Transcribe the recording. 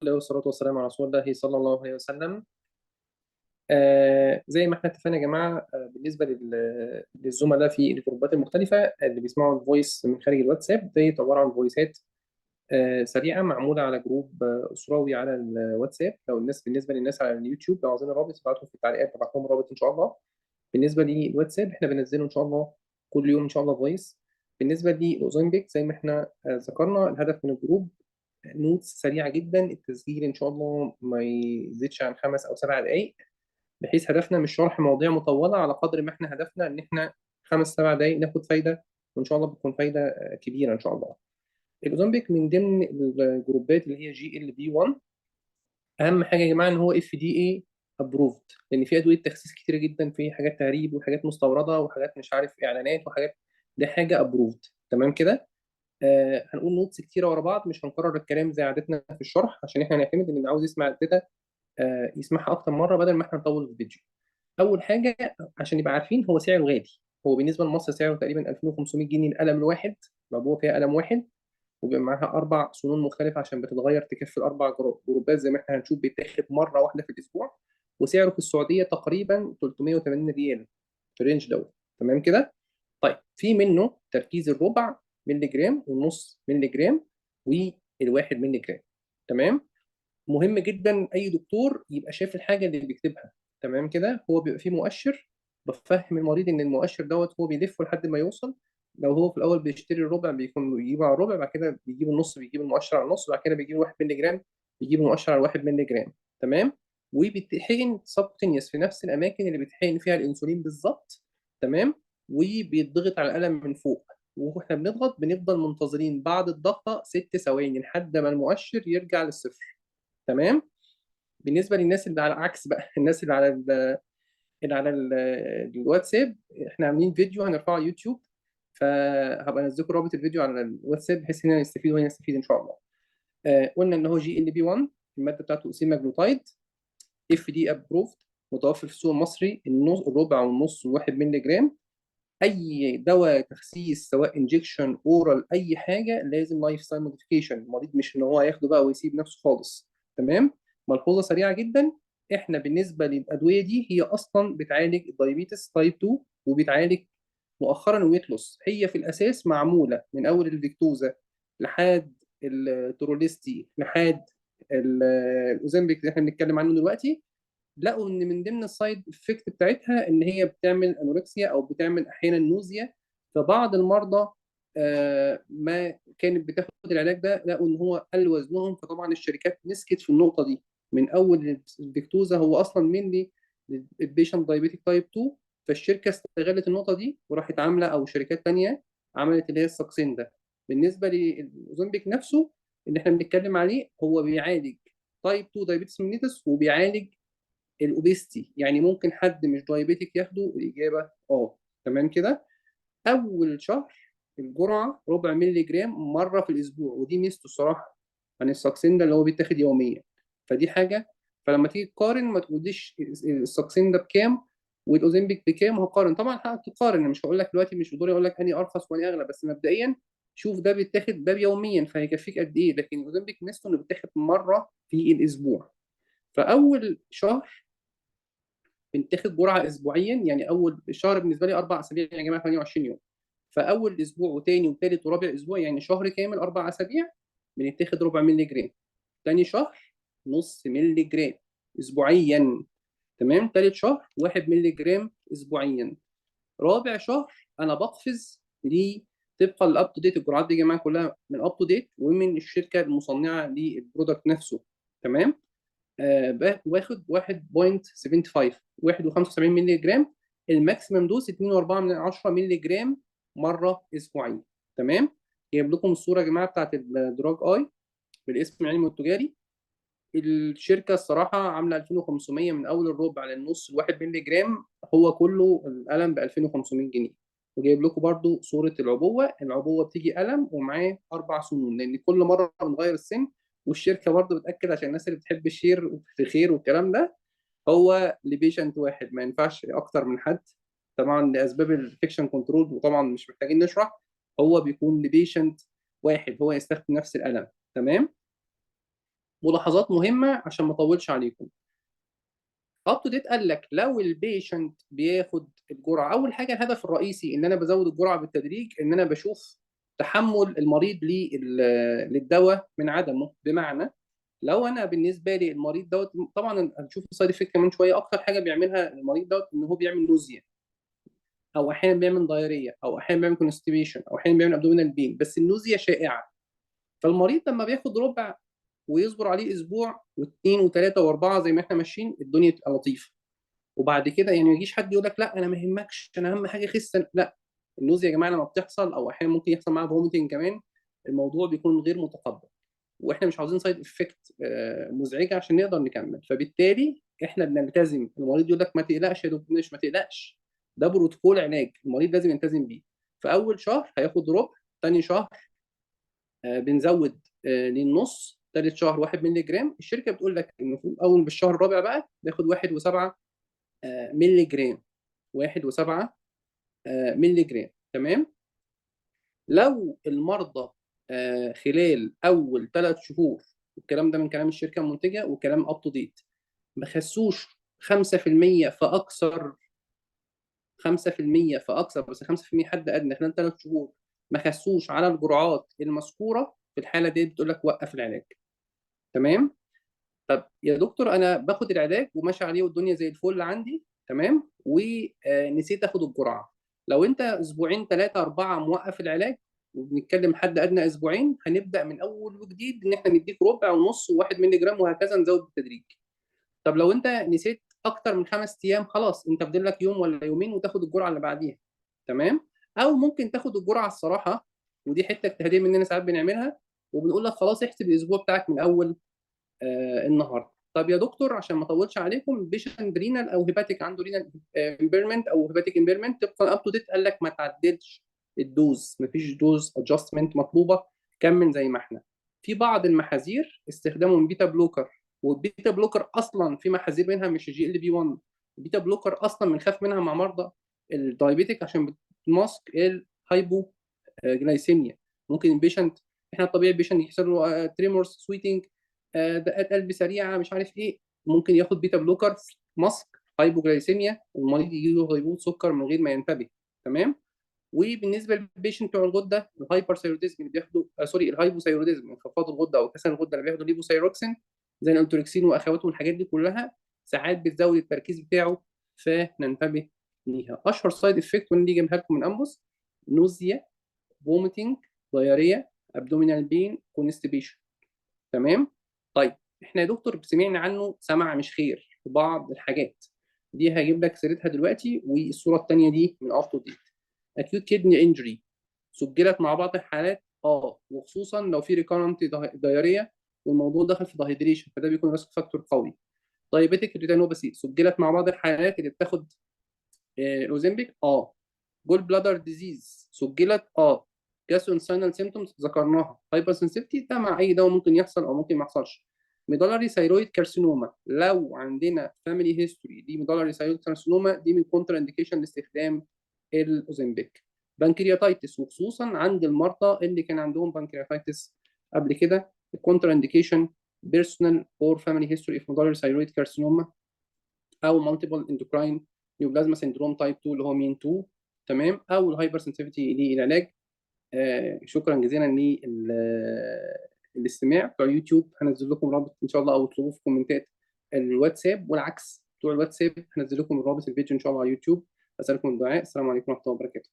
الله والصلاة والسلام على رسول الله صلى الله عليه وسلم. زي ما احنا اتفقنا يا جماعة، بالنسبة للزملاء في الجروبات المختلفة اللي بيسمعوا الفويس من خارج الواتساب، دي عبارة عن فويسات سريعة معمولة على جروب أسروي على الواتساب. لو الناس بالنسبة للناس على اليوتيوب لو عاوزين الرابط ابعتوا في التعليقات، ابعت لهم الرابط إن شاء الله. بالنسبة للواتساب احنا بننزله إن شاء الله كل يوم إن شاء الله فويس. بالنسبة للأوزمبيك زي ما احنا ذكرنا، الهدف من الجروب نوتس سريعة جدا. التسجيل إن شاء الله ما يزيدش عن 5 أو 7 دقايق، بحيث هدفنا مش شرح مواضيع مطولة، على قدر ما احنا هدفنا إن احنا 5 7 دقايق ناخد فايدة، وإن شاء الله بتكون فايدة كبيرة إن شاء الله. الأوزمبيك من ضمن الجروبات اللي هي GLB1. أهم حاجة يا جماعة إن هو FDA ابروفد، لأن في أدوية تخسيس كتيرة جدا، في حاجات تهريب وحاجات مستوردة وحاجات مش عارف إعلانات وحاجات. دي حاجة ابروفد تمام كده. هنقول نوتس كتيره ورا بعض، مش هنكرر الكلام زي عادتنا في الشرح، عشان احنا نعتمد ان اللي عاوز يسمع الداتا يسمعها اكتر مره بدل ما احنا نطول في الفيديو. اول حاجه عشان يبقى عارفين، هو سعره غالي. هو بالنسبه لمصر سعره تقريبا 2500 جنيه القلم الواحد، مبيوع فيها قلم واحد، وبيبقى معاها 4 سنون مختلفه عشان بتتغير تكفي الاربع جروبات زي ما احنا هنشوف، بيتاخد مره واحده في الاسبوع. وسعره في السعوديه تقريبا 380 ريال، في الرينج دوت. تمام كده. طيب في منه تركيز الربع مللي جرام والنص مللي جرام والواحد مللي جرام. تمام. مهم جدا اي دكتور يبقى شايف الحاجه اللي بيكتبها. تمام كده. هو بيبقى فيه مؤشر، بفهم المريض ان المؤشر دوت هو بيلفه لحد ما يوصل. لو هو في الاول بيشتري الربع بيكون بيجيبه على الربع، بعد كده بيجيب النص بيجيب المؤشر على النص، بعد كده بيجيب 1 مللي جرام بيجيب المؤشر على 1 مللي جرام. تمام. وبيتحقن سبكوتينيوس في نفس الاماكن اللي بيتحقن فيها الانسولين بالظبط. تمام. وبيتضغط على القلم من فوق، واحنا بنضغط بنفضل منتظرين بعد الضغطه 6 ثواني لحد ما المؤشر يرجع للصفر. تمام. بالنسبه للناس اللي على العكس بقى الناس الواتساب، احنا عاملين فيديو هنرفعه على يوتيوب، فهبقى انزلكم رابط الفيديو على الواتساب بحيث ان يستفيد وهي يستفيد ان شاء الله. قلنا ان هو GLB1، الماده بتاعته سيماجلوتايد، FDA ابروفد، متوفر في السوق المصري، النص الربع والنص والواحد مللي جرام. اي دواء تخسيس سواء انجكشن اورال اي حاجه لازم لايف ستايل موديفيكيشن، المريض مش ان هو ياخده بقى ويسيب نفسه خالص. تمام. ملحوظه سريعه جدا، احنا بالنسبه للادويه دي هي اصلا بتعالج الدايابيتس تايب 2، وبتعالج مؤخرا الويت لوس. هي في الاساس معموله من اول الفيكتوزا لحد التروليستي لحد الاوزمبيك اللي احنا بنتكلم عنه دلوقتي. لقوا ان من ضمن السايد افكت بتاعتها ان هي بتعمل انوركسيا او بتعمل احيانا نوزيا في بعض المرضى. ما كانت بتاخد العلاج ده لقوا ان هو قل وزنهم، فطبعا الشركات مسكت في النقطه دي من اول الفيكتوزا. هو اصلا مين البيشنت دايابيتيك تايب 2، فالشركه استغلت النقطه دي وراحت عامله، او شركات تانيه عملت اللي هي الساكسين ده. بالنسبه للاوزمبيك نفسه اللي احنا بنتكلم عليه، هو بيعالج تايب 2 دايابيتس ميليتس وبيعالج الاوبيستي. يعني ممكن حد مش دايابيتيك ياخده؟ الاجابه اه. تمام كده. اول شهر الجرعه ربع مللي جرام مره في الاسبوع، ودي ميزته الصراحه عن الساكسين ده اللي هو بيتاخد يوميا. فدي حاجه. فلما تيجي تقارن ما تقوليش الساكسين ده بكام والاوزمبيك بكام، هقارن طبعا حقك تقارن. أنا مش هقول لك دلوقتي، مش بدوري اقول لك اني ارخص واني اغلى، بس مبدئيا شوف ده بيتاخد ده يوميا فهيكفيك قد ايه. لكن الاوزمبيك ميزته انه بيتاخد مره في الاسبوع. فاول شهر بنتاخد جرعه اسبوعيا، يعني اول شهر بالنسبه لي 4 اسابيع يا جماعه 28 يوم. فاول اسبوع وتاني وتالت ورابع اسبوع، يعني شهر كامل 4 اسابيع بنتاخد ربع مللي جرام. تاني شهر نص مللي جرام اسبوعيا. تمام. تالت شهر 1 مللي جرام اسبوعيا. رابع شهر انا بقفز ليه طبقا للاب تو ديت. الجرعات دي يا جماعه كلها من اب تو ديت ومن الشركه المصنعه للبرودكت نفسه. تمام. واخد 1.75 1.75 مللي جرام. الماكسيمم دوز 2.4 مللي جرام مره اسبوعيا. تمام. جايب لكم الصوره يا جماعه بتاعت الدراج اي بالاسم العلمي والتجاري. الشركه الصراحه عامله 2500 من اول الربع للنص الواحد مللي جرام، هو كله القلم ب 2500 جنيه. وجايب لكم برضو صوره العبوه. العبوه بتيجي قلم ومعاه 4 سنون، لان كل مره بنغير السن. والشركه برضو بتاكد عشان الناس اللي بتحب الشير في خير والكلام ده، هو لبيشنت واحد ما ينفعش اكتر من حد، طبعا لاسباب الانفكشن كنترول، وطبعا مش محتاجين نشرح. هو بيكون لبيشنت واحد هو يستخدم نفس القلم. تمام. ملاحظات مهمه عشان ما اطولش عليكم. اب تو ديت قال لك لو البيشنت بياخد الجرعه، اول حاجه الهدف الرئيسي ان انا بزود الجرعه بالتدريج، ان انا بشوف تحمل المريض للدواء من عدمه. بمعنى لو انا بالنسبه لي المريض دوت، طبعا هنشوف السايد افكت كمان شويه، اكتر حاجه بيعملها المريض دوت ان هو بيعمل نوزيا، او احيانا بيعمل دايريه، او احيانا بيعمل كونستيبيشن، او احيانا بيعمل ابدومينال بين، بس النوزيا شائعه. فالمريض لما بياخد ربع ويصبر عليه اسبوع واثنين وثلاثه واربعه زي ما احنا ماشيين، الدنيا تبقى لطيفه. وبعد كده يعني ما يجيش حد يقول لك لا انا ما يهمكش، انا اهم حاجه اخس. لا، النوزيا يا جماعه لما بتحصل، او احيانا ممكن يحصل معاها فوميتنج كمان، الموضوع بيكون غير متقبل، واحنا مش عاوزين سايد افكت مزعجه عشان نقدر نكمل. فبالتالي احنا بنلتزم. المريض يقول لك ما تقلقش يا دكتور، مش ما تقلقش، ده بروتوكول علاج المريض لازم يلتزم بيه. في اول شهر هياخد ربع، ثاني شهر بنزود للنص، ثالث شهر 1 مللي جرام. الشركه بتقول لك المفروض اول بالشهر الرابع بقى بياخد 1.7 مللي جرام، 1.7 مللي جرام. تمام. لو المرضى خلال اول 3 شهور، الكلام ده من كلام الشركه المنتجه وكلام اب تو ديت، ما خسوش 5% فاكثر، 5% فاكثر، بس 5% حد ادنى خلال 3 شهور ما خسوش على الجرعات المذكوره، في الحاله دي بتقول لك وقف العلاج. تمام. طب يا دكتور انا باخد العلاج وماشي عليه والدنيا زي الفل عندي، تمام، ونسيت اخد الجرعه. لو انت اسبوعين ثلاثه اربعه موقف العلاج، وبنتكلم حد ادنى اسبوعين، هنبدا من اول وجديد ان احنا نديك ربع ونص و1 مللي جرام وهكذا، نزود بالتدريج. طب لو انت نسيت اكتر من 5 ايام، خلاص انت فاضل لك يوم ولا يومين وتاخد الجرعه اللي بعديها. تمام. او ممكن تاخد الجرعه الصراحه، ودي حته اجتهاديه مننا ساعات بنعملها، وبنقول لك خلاص احسب الاسبوع بتاعك من اول النهارده. طب يا دكتور عشان ما اطولش عليكم، بيشنت رينال او هيباتيك عنده رينال امبيرمنت او هيباتيك امبيرمنت، طبقا اب تو ديت قال لك ما تعدلش الدوز، ما فيش دوز ادجستمنت مطلوبه، كمل زي ما احنا. في بعض المحاذير استخدامهم بيتا بلوكر، والبيتا بلوكر اصلا في محاذير منها مش جي ال بي 1. البيتا بلوكر اصلا بنخاف منها مع مرضى الدايابيتيك عشان بتماسك الهايبو جلايسيميا. ممكن البيشنت، احنا الطبيعي البيشنت يحصل له تريمورز، سويتنج، دقات قلب سريعه، مش عارف ايه، ممكن ياخد بيتا بلوكر ماسك هايبوجلايسيميا، والمريض يجي له هبوط سكر من غير ما ينتبه. تمام. وبالنسبه للبيشنت بتوع الغده، الهايبر ثايروديزم اللي بياخدوا سوري الهايبوثايروديزم، انخفاض الغده او كسل الغده، اللي بياخدوا ليفوثايروكسين زي الانتوركسين واخواته والحاجات دي كلها، ساعات بتزود التركيز بتاعه، فننتبه ليها. اشهر سايد افكت ونيجي جايبها لكم من امبوس: نوزيا، فوميتنج، دايريا، ابدومينال بين، كونستيبيشن. تمام. طيب احنا يا دكتور سمعنا عنه سمع مش خير في بعض الحاجات دي، هجيب لك سيرتها دلوقتي. والصوره الثانيه دي من اب تو ديت: اكيوت كيدني انجري سجلت مع بعض الحالات، وخصوصا لو في ريكارنت دايريا والموضوع دخل في دايهيدريشن، فده بيكون ريسك فاكتور قوي. دايابيتيك ريتينوباثي سجلت مع بعض الحالات اللي بتاخد الاوزمبيك. جول بلادر ديزيز سجلت. جاسو انساينال سيمتومز ذكرناها. هايبر سنسيتي ده مع اي دواء ممكن يحصل او ممكن ما يحصلش. ميدالري ثايرويد كارسينوما، لو عندنا فاميلي هيستوري دي ميدالري ثايرويد كارسينوما، دي من كونتر انديكيشن لاستخدام الاوزمبيك. بانكرياتايتس، وخصوصا عند المرضى اللي كان عندهم بانكرياتايتس قبل كده، الكونتر انديكيشن بيرسونال اور فاميلي هيستوري اوف ميدالري ثايرويد كارسينوما، او مالتيبل اندوكراين نيوبلازما سندروم تايب 2 اللي هو مين 2. تمام. او الهايبر سنسيتيفيتي للعلاج. شكرا جزيلا للاستماع. بتوع اليوتيوب هنزل لكم رابط ان شاء الله، او اطلبوه في كومنتات الواتساب، والعكس بتوع الواتساب هنزل لكم رابط الفيديو ان شاء الله على اليوتيوب. اسالكم الدعاء. السلام عليكم ورحمه الله وبركاته.